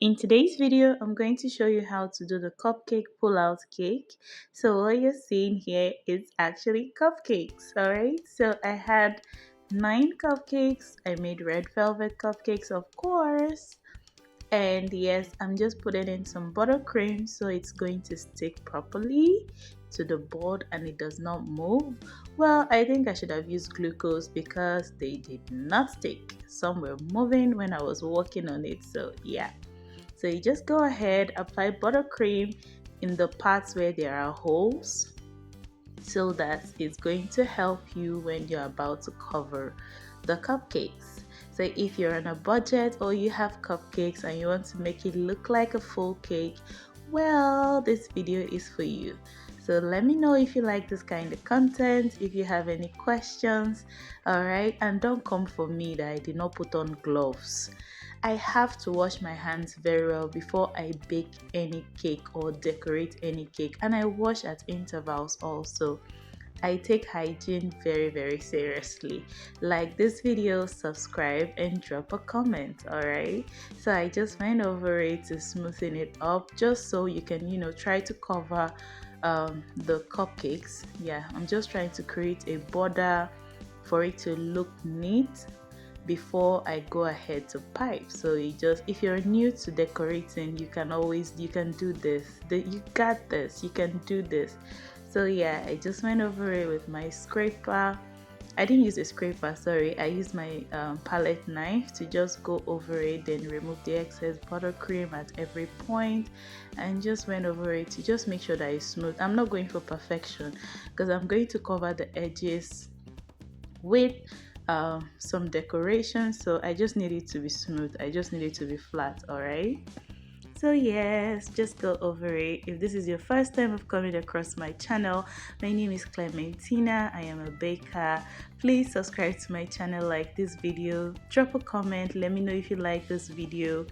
In today's video, I'm going to show you how to do the cupcake pull-out cake. So what you're seeing here is actually cupcakes, alright? So I had 9 cupcakes. I made red velvet cupcakes, of course. And yes, I'm just putting in some buttercream so it's going to stick properly to the board and it does not move. Well, I think I should have used glucose because they did not stick. Some were moving when I was working on it, so yeah. So you just go ahead, apply buttercream in the parts where there are holes so that it's going to help you when you're about to cover the cupcakes. So if you're on a budget or you have cupcakes and you want to make it look like a full cake, well, this video is for you. So let me know if you like this kind of content, if you have any questions, alright? And don't come for me that I did not put on gloves. I have to wash my hands very well before I bake any cake or decorate any cake, and I wash at intervals also. I take hygiene very seriously. Like this video, subscribe and drop a comment, alright? So I just went over it to smoothen it up just so you can try to cover the cupcakes. Yeah, I'm just trying to create a border for it to look neat before I go ahead to pipe. So if you're new to decorating, you can do this. You got this, you can do this. So yeah, I just went over it with my scraper. I didn't use a scraper, sorry. I used my palette knife to just go over it, then remove the excess buttercream at every point, and just went over it to just make sure that it's smooth. I'm not going for perfection because I'm going to cover the edges with some decoration, so I just need it to be smooth. I just need it to be flat, alright? So yes, just go over it. If this is your first time of coming across my channel, my name is Clementina. I am a baker. Please subscribe to my channel, like this video, drop a comment, let me know if you like this video,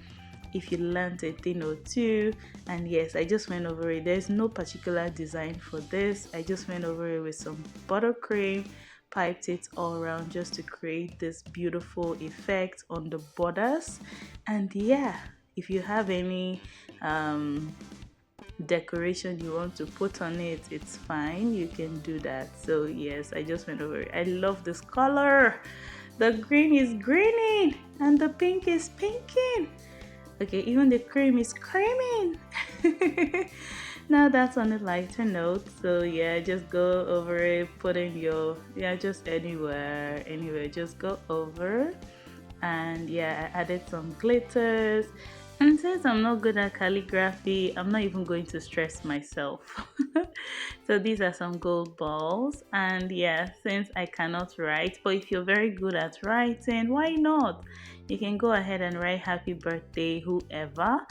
if you learned a thing or two. And yes, I just went over it. There's no particular design for this. I just went over it with some buttercream, piped it all around just to create this beautiful effect on the borders. And yeah, if you have any decoration you want to put on it, it's fine, you can do that. So yes, I just went over it. I love this color. The green is greening and the pink is pinking. Okay, even the cream is creaming. Now that's on a lighter note. So yeah, just go over it, put in your, just anywhere, just go over. And yeah, I added some glitters. And since I'm not good at calligraphy, I'm not even going to stress myself. So these are some gold balls. And yeah, since I cannot write, but if you're very good at writing, why not? You can go ahead and write happy birthday whoever.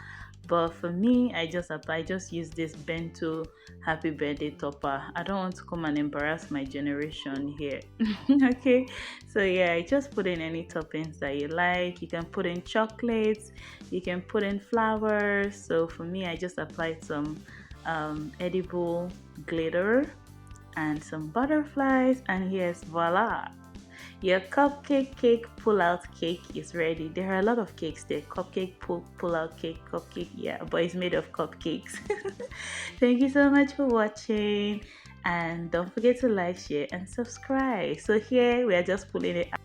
But for me, I just use this bento happy birthday topper. I don't want to come and embarrass my generation here. Okay, so yeah, I just put in any toppings that you like. You can put in chocolates, you can put in flowers. So for me, I just applied some edible glitter and some butterflies, and yes, voila, your cupcake cake pull-out cake is ready. There are a lot of cakes there. Cupcake pull-out cake, cupcake, yeah, but it's made of cupcakes. Thank you so much for watching, and don't forget to like, share and subscribe. So here we are just pulling it out.